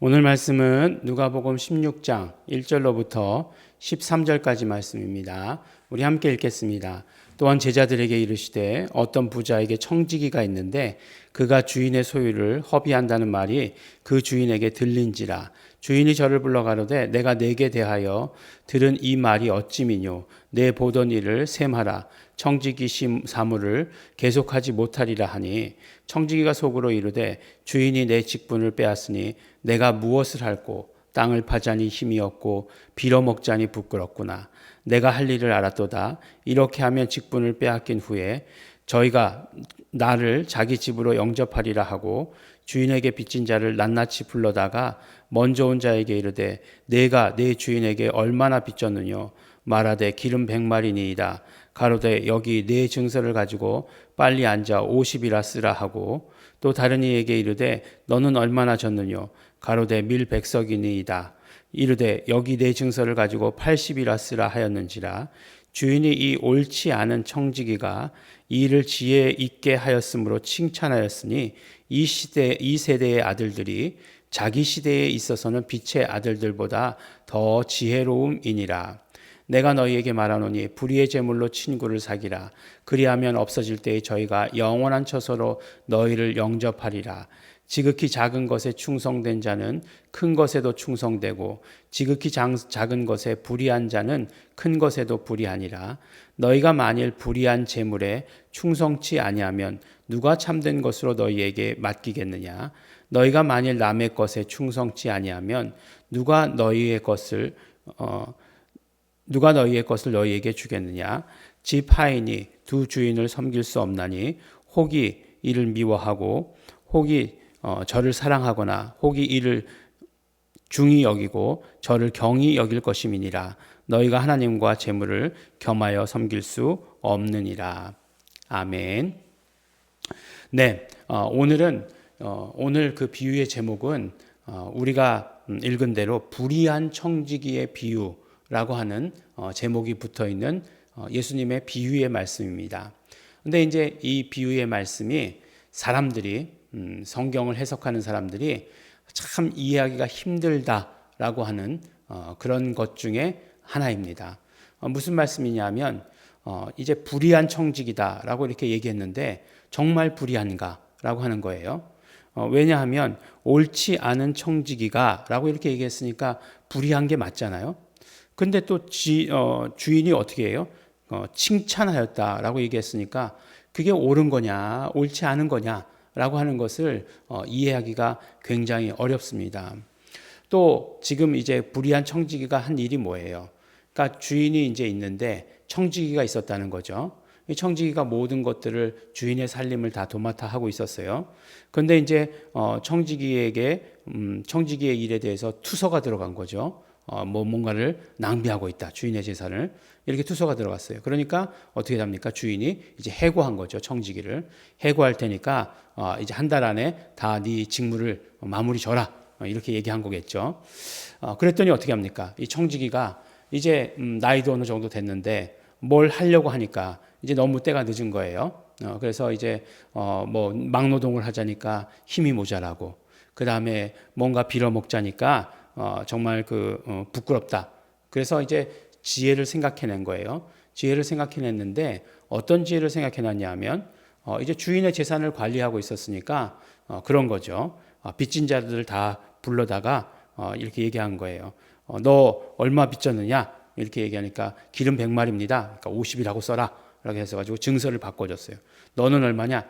오늘 말씀은 누가복음 16장 1절로부터 13절까지 말씀입니다. 우리 함께 읽겠습니다. 또한 제자들에게 이르시되 어떤 부자에게 청지기가 있는데 그가 주인의 소유를 허비한다는 말이 그 주인에게 들린지라. 주인이 저를 불러 가로되 내가 네게 대하여 들은 이 말이 어찌미뇨. 내 보던 일을 셈하라. 청지기 사무를 계속하지 못하리라 하니 청지기가 속으로 이르되 주인이 내 직분을 빼앗으니 내가 무엇을 할꼬. 땅을 파자니 힘이 없고 빌어먹자니 부끄럽구나. 내가 할 일을 알았도다. 이렇게 하면 직분을 빼앗긴 후에 저희가 나를 자기 집으로 영접하리라 하고 주인에게 빚진 자를 낱낱이 불러다가 먼저 온 자에게 이르되 내가 내 주인에게 얼마나 빚졌느뇨. 말하되 기름 100마리니이다. 가로되 여기 네 증서를 가지고 빨리 앉아 50이라 쓰라 하고 또 다른 이에게 이르되 너는 얼마나 졌느뇨. 가로되 밀 100석이니이다. 이르되 여기 네 증서를 가지고 80이라 쓰라 하였는지라. 주인이 이 옳지 않은 청지기가 이 일을 지혜 있게 하였으므로 칭찬하였으니 이 세대의 아들들이 자기 시대에 있어서는 빛의 아들들보다 더 지혜로움이니라. 내가 너희에게 말하노니 불의의 제물로 친구를 사기라. 그리하면 없어질 때에 저희가 영원한 처소로 너희를 영접하리라. 지극히 작은 것에 충성된 자는 큰 것에도 충성되고 지극히 작은 것에 불의한 자는 큰 것에도 불의하니라. 너희가 만일 불의한 제물에 충성치 아니하면 누가 참된 것으로 너희에게 맡기겠느냐. 너희가 만일 남의 것에 충성치 아니하면 누가 너희의 것을 너희에게 주겠느냐. 집 하인이 두 주인을 섬길 수 없나니 혹이 이를 미워하고 혹이 저를 사랑하거나 혹이 이를 중히 여기고 저를 경히 여길 것임이니라. 너희가 하나님과 재물을 겸하여 섬길 수 없느니라. 아멘. 네, 오늘 그 비유의 제목은 우리가 읽은 대로 불의한 청지기의 비유라고 하는 제목이 붙어 있는 예수님의 비유의 말씀입니다. 근데 이제 이 비유의 말씀이 사람들이 성경을 해석하는 사람들이 참 이해하기가 힘들다라고 하는 그런 것 중에 하나입니다. 무슨 말씀이냐면 이제 불의한 청지기다라고 이렇게 얘기했는데 정말 불의한가라고 하는 거예요. 왜냐하면 옳지 않은 청지기가라고 이렇게 얘기했으니까 불의한 게 맞잖아요. 근데 또 주인이 어떻게 해요? 칭찬하였다라고 얘기했으니까 그게 옳은 거냐 옳지 않은 거냐 라고 하는 것을 이해하기가 굉장히 어렵습니다. 또 지금 이제 불의한 청지기가 한 일이 뭐예요? 그러니까 주인이 이제 있는데 청지기가 있었다는 거죠. 이 청지기가 모든 것들을 주인의 살림을 다 도맡아 하고 있었어요. 그런데 이제 청지기의 일에 대해서 투서가 들어간 거죠. 뭔가를 낭비하고 있다. 주인의 재산을. 이렇게 투서가 들어갔어요. 그러니까 어떻게 됩니까? 주인이 이제 해고한 거죠. 청지기를. 해고할 테니까 이제 한 달 안에 다 네 직무를 마무리 져라. 이렇게 얘기한 거겠죠. 그랬더니 어떻게 합니까? 이 청지기가 이제 나이도 어느 정도 됐는데 뭘 하려고 하니까 이제 너무 때가 늦은 거예요. 그래서 이제 뭐 막노동을 하자니까 힘이 모자라고 그 다음에 뭔가 빌어먹자니까 정말 부끄럽다. 그래서 이제 지혜를 생각해낸 거예요. 지혜를 생각해냈는데 어떤 지혜를 생각해놨냐면 이제 주인의 재산을 관리하고 있었으니까 그런 거죠. 빚진 자들을 다 불러다가 이렇게 얘기한 거예요. 너 얼마 빚졌느냐? 이렇게 얘기하니까 기름 100마리입니다. 그러니까 50이라고 써라. 라고 해서 증서를 바꿔줬어요. 너는 얼마냐?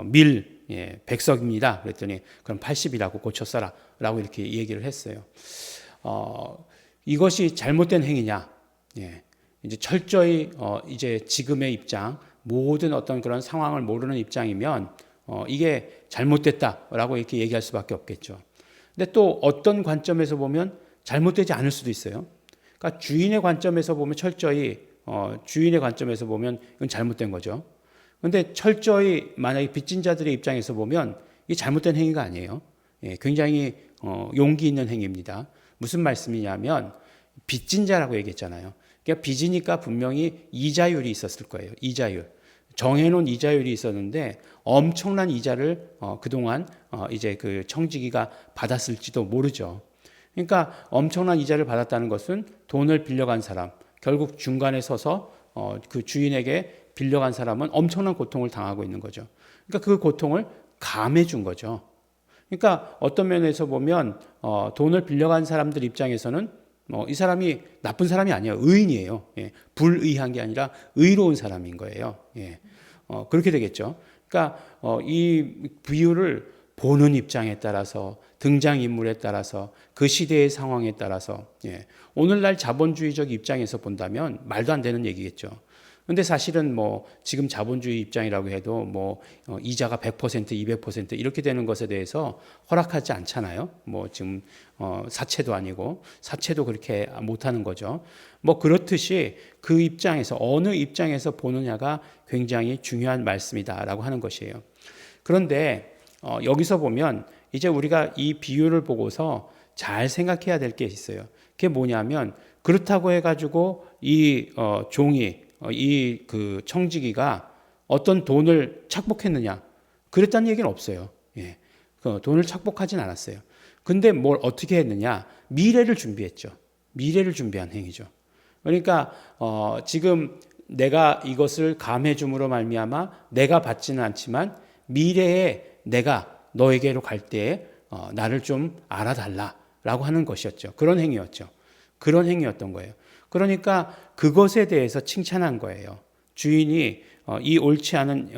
밀 100석입니다. 그랬더니 그럼 80이라고 고쳐 써라. 라고 이렇게 얘기를 했어요. 이것이 잘못된 행위냐? 이제 철저히 이제 지금의 입장, 모든 어떤 그런 상황을 모르는 입장이면 이게 잘못됐다라고 이렇게 얘기할 수밖에 없겠죠. 근데 또 어떤 관점에서 보면 잘못되지 않을 수도 있어요. 그러니까 주인의 관점에서 보면 주인의 관점에서 보면 이건 잘못된 거죠. 그런데 철저히 만약에 빚진 자들의 입장에서 보면 이게 잘못된 행위가 아니에요. 굉장히 용기 있는 행위입니다. 무슨 말씀이냐면 빚진 자라고 얘기했잖아요. 그러니까 빚이니까 분명히 이자율이 있었을 거예요. 이자율. 정해놓은 이자율이 있었는데 엄청난 이자를 그동안 이제 그 청지기가 받았을지도 모르죠. 그러니까 엄청난 이자를 받았다는 것은 돈을 빌려간 사람, 결국 중간에 서서 그 주인에게 빌려간 사람은 엄청난 고통을 당하고 있는 거죠. 그러니까 그 고통을 감해 준 거죠. 그러니까 어떤 면에서 보면 돈을 빌려간 사람들 입장에서는 이 사람이 나쁜 사람이 아니에요. 의인이에요. 예. 불의한 게 아니라 의로운 사람인 거예요. 예. 그렇게 되겠죠. 그러니까 이 비유를 보는 입장에 따라서 등장인물에 따라서 그 시대의 상황에 따라서 오늘날 자본주의적 입장에서 본다면 말도 안 되는 얘기겠죠. 근데 사실은 지금 자본주의 입장이라고 해도 이자가 100%, 200% 이렇게 되는 것에 대해서 허락하지 않잖아요. 지금 사채도 아니고 사채도 그렇게 못하는 거죠. 그렇듯이 그 입장에서 어느 입장에서 보느냐가 굉장히 중요한 말씀이다라고 하는 것이에요. 그런데 여기서 보면 이제 우리가 이 비유를 보고서 잘 생각해야 될 게 있어요. 그게 뭐냐면 그렇다고 해가지고 이 종이 이 그 청지기가 어떤 돈을 착복했느냐 그랬다는 얘기는 없어요. 예. 그 돈을 착복하진 않았어요. 근데 뭘 어떻게 했느냐 미래를 준비했죠. 미래를 준비한 행위죠. 그러니까 지금 내가 이것을 감해줌으로 말미암아 내가 받지는 않지만 미래에 내가 너에게로 갈 때에 나를 좀 알아달라라고 하는 것이었죠. 그런 행위였죠. 그런 행위였던 거예요. 그러니까 그것에 대해서 칭찬한 거예요. 주인이 이 옳지 않은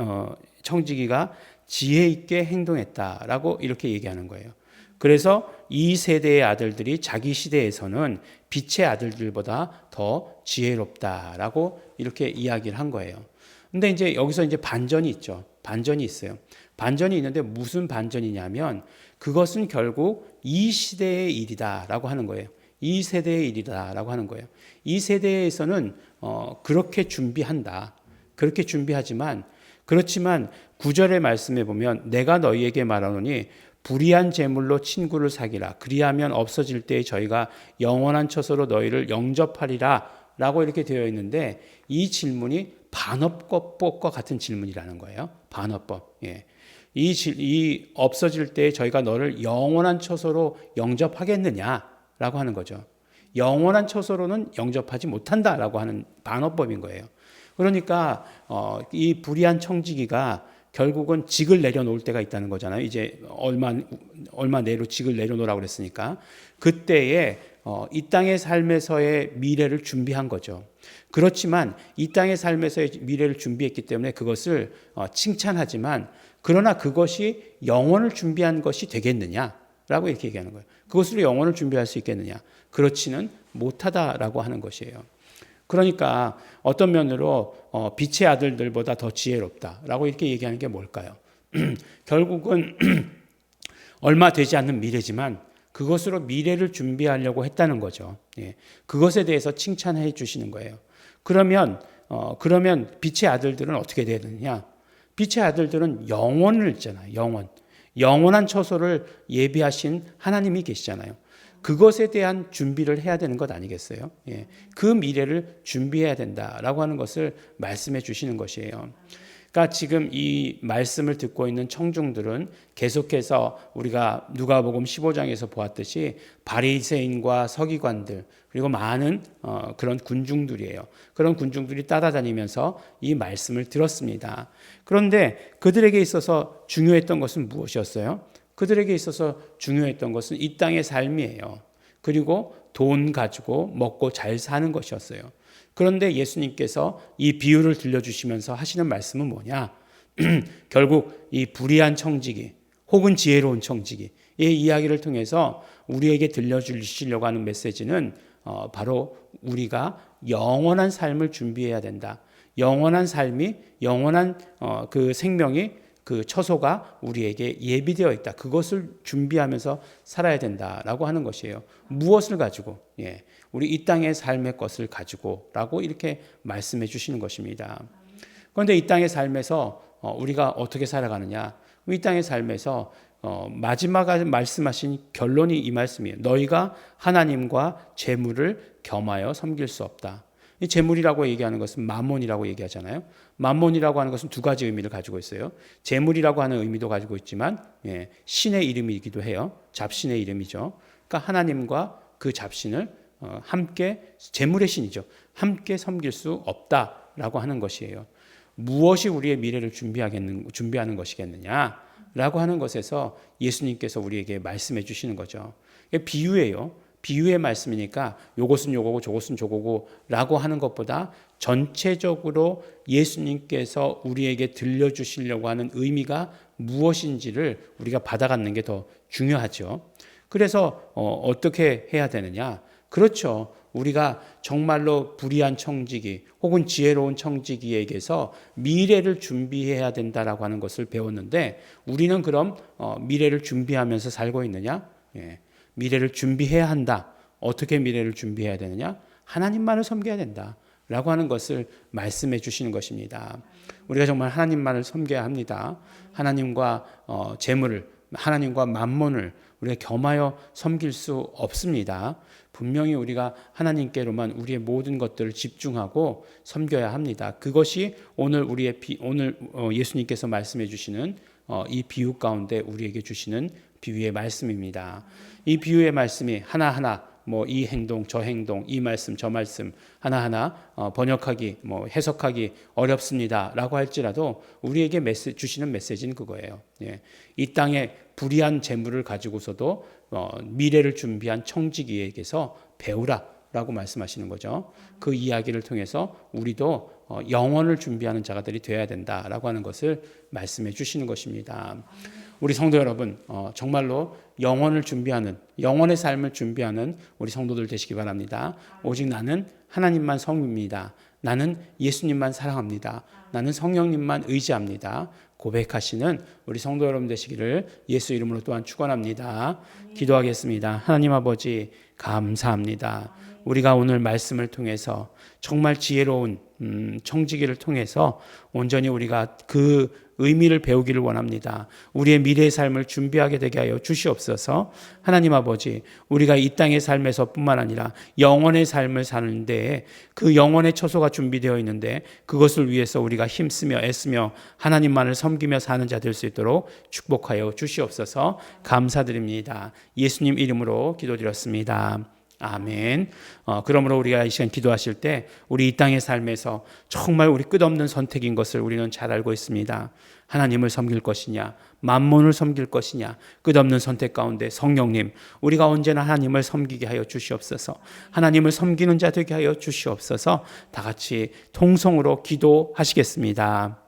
청지기가 지혜 있게 행동했다라고 이렇게 얘기하는 거예요. 그래서 이 세대의 아들들이 자기 시대에서는 빛의 아들들보다 더 지혜롭다라고 이렇게 이야기를 한 거예요. 근데 이제 여기서 이제 반전이 있죠. 반전이 있어요. 반전이 있는데 무슨 반전이냐면 그것은 결국 이 시대의 일이다라고 하는 거예요. 이 세대의 일이다라고 하는 거예요. 이 세대에서는 그렇게 준비한다. 그렇게 준비하지만 그렇지만 9절의 말씀에 보면 내가 너희에게 말하노니 불의한 재물로 친구를 사귀라. 그리하면 없어질 때에 저희가 영원한 처소로 너희를 영접하리라 라고 이렇게 되어 있는데 이 질문이 반어법과 같은 질문이라는 거예요. 반어법. 예. 이 없어질 때에 저희가 너를 영원한 처소로 영접하겠느냐라고 하는 거죠. 영원한 처소로는 영접하지 못한다라고 하는 반어법인 거예요. 그러니까 이 불의한 청지기가 결국은 직을 내려놓을 때가 있다는 거잖아요. 이제 얼마 내로 직을 내려놓으라고 그랬으니까 그때에 이 땅의 삶에서의 미래를 준비한 거죠. 그렇지만 이 땅의 삶에서의 미래를 준비했기 때문에 그것을 칭찬하지만 그러나 그것이 영원을 준비한 것이 되겠느냐라고 이렇게 얘기하는 거예요. 그것으로 영원을 준비할 수 있겠느냐? 그렇지는 못하다라고 하는 것이에요. 그러니까 어떤 면으로 빛의 아들들보다 더 지혜롭다라고 이렇게 얘기하는 게 뭘까요? 결국은 얼마 되지 않는 미래지만 그것으로 미래를 준비하려고 했다는 거죠. 예. 그것에 대해서 칭찬해 주시는 거예요. 그러면 빛의 아들들은 어떻게 되느냐? 빛의 아들들은 영원을 있잖아요. 영원한 처소를 예비하신 하나님이 계시잖아요. 그것에 대한 준비를 해야 되는 것 아니겠어요? 예. 그 미래를 준비해야 된다라고 하는 것을 말씀해 주시는 것이에요. 그러니까 지금 이 말씀을 듣고 있는 청중들은 계속해서 우리가 누가복음 15장에서 보았듯이 바리새인과 서기관들 그리고 많은 그런 군중들이에요. 그런 군중들이 따라다니면서 이 말씀을 들었습니다. 그런데 그들에게 있어서 중요했던 것은 무엇이었어요? 그들에게 있어서 중요했던 것은 이 땅의 삶이에요. 그리고 돈 가지고 먹고 잘 사는 것이었어요. 그런데 예수님께서 이 비유를 들려주시면서 하시는 말씀은 뭐냐? 결국 이 불의한 청지기 혹은 지혜로운 청지기의 이야기를 통해서 우리에게 들려주시려고 하는 메시지는 바로 우리가 영원한 삶을 준비해야 된다. 영원한 삶이 영원한 그 생명이 그 처소가 우리에게 예비되어 있다. 그것을 준비하면서 살아야 된다라고 하는 것이에요. 무엇을 가지고? 예. 우리 이 땅의 삶의 것을 가지고라고 이렇게 말씀해 주시는 것입니다. 그런데 이 땅의 삶에서 우리가 어떻게 살아가느냐? 이 땅의 삶에서 마지막에 말씀하신 결론이 이 말씀이에요. 너희가 하나님과 재물을 겸하여 섬길 수 없다. 이 재물이라고 얘기하는 것은 만몬이라고 얘기하잖아요. 만몬이라고 하는 것은 두 가지 의미를 가지고 있어요. 재물이라고 하는 의미도 가지고 있지만 신의 이름이기도 해요. 잡신의 이름이죠. 그러니까 하나님과 그 잡신을 함께, 재물의 신이죠, 함께 섬길 수 없다라고 하는 것이에요. 무엇이 우리의 미래를 준비하는 것이겠느냐라고 하는 것에서 예수님께서 우리에게 말씀해 주시는 거죠. 비유예요. 비유의 말씀이니까 요것은 요거고 저것은 저거고 라고 하는 것보다 전체적으로 예수님께서 우리에게 들려주시려고 하는 의미가 무엇인지를 우리가 받아갖는 게 더 중요하죠. 그래서 어떻게 해야 되느냐? 그렇죠. 우리가 정말로 불의한 청지기 혹은 지혜로운 청지기에게서 미래를 준비해야 된다라고 하는 것을 배웠는데, 우리는 그럼 미래를 준비하면서 살고 있느냐? 미래를 준비해야 한다. 어떻게 미래를 준비해야 되느냐? 하나님만을 섬겨야 된다 라고 하는 것을 말씀해 주시는 것입니다. 우리가 정말 하나님만을 섬겨야 합니다. 하나님과 재물을, 하나님과 만몬을 우리가 겸하여 섬길 수 없습니다. 분명히 우리가 하나님께로만 우리의 모든 것들을 집중하고 섬겨야 합니다. 그것이 오늘 예수님께서 말씀해 주시는 이 비유 가운데 우리에게 주시는 비유의 말씀입니다. 이 비유의 말씀이 하나하나 이 행동 저 행동, 이 말씀 저 말씀 하나하나 번역하기 해석하기 어렵습니다라고 할지라도 우리에게 주시는 메시지는 그거예요. 이 땅에 불의한 재물을 가지고서도 미래를 준비한 청지기에게서 배우라라고 말씀하시는 거죠. 그 이야기를 통해서 우리도 영원을 준비하는 자가들이 되어야 된다라고 하는 것을 말씀해 주시는 것입니다. 우리 성도 여러분, 정말로 영원을 준비하는, 영원의 삶을 준비하는 우리 성도들 되시기 바랍니다. 오직 나는 하나님만 섬깁니다. 나는 예수님만 사랑합니다. 나는 성령님만 의지합니다. 고백하시는 우리 성도 여러분 되시기를 예수 이름으로 또한 축원합니다. 기도하겠습니다. 하나님 아버지, 감사합니다. 우리가 오늘 말씀을 통해서 정말 지혜로운 청지기를 통해서 온전히 우리가 그 의미를 배우기를 원합니다. 우리의 미래의 삶을 준비하게 되게 하여 주시옵소서. 하나님 아버지, 우리가 이 땅의 삶에서 뿐만 아니라 영원의 삶을 사는데 그 영원의 처소가 준비되어 있는데 그것을 위해서 우리가 힘쓰며 애쓰며 하나님만을 섬기며 사는 자 될 수 있도록 축복하여 주시옵소서. 감사드립니다. 예수님 이름으로 기도드렸습니다. 아멘. 그러므로 우리가 이 시간 기도하실 때 우리 이 땅의 삶에서 정말 우리 끝없는 선택인 것을 우리는 잘 알고 있습니다. 하나님을 섬길 것이냐, 만몬을 섬길 것이냐, 끝없는 선택 가운데 성령님, 우리가 언제나 하나님을 섬기게 하여 주시옵소서. 하나님을 섬기는 자 되게 하여 주시옵소서. 다 같이 통성으로 기도하시겠습니다.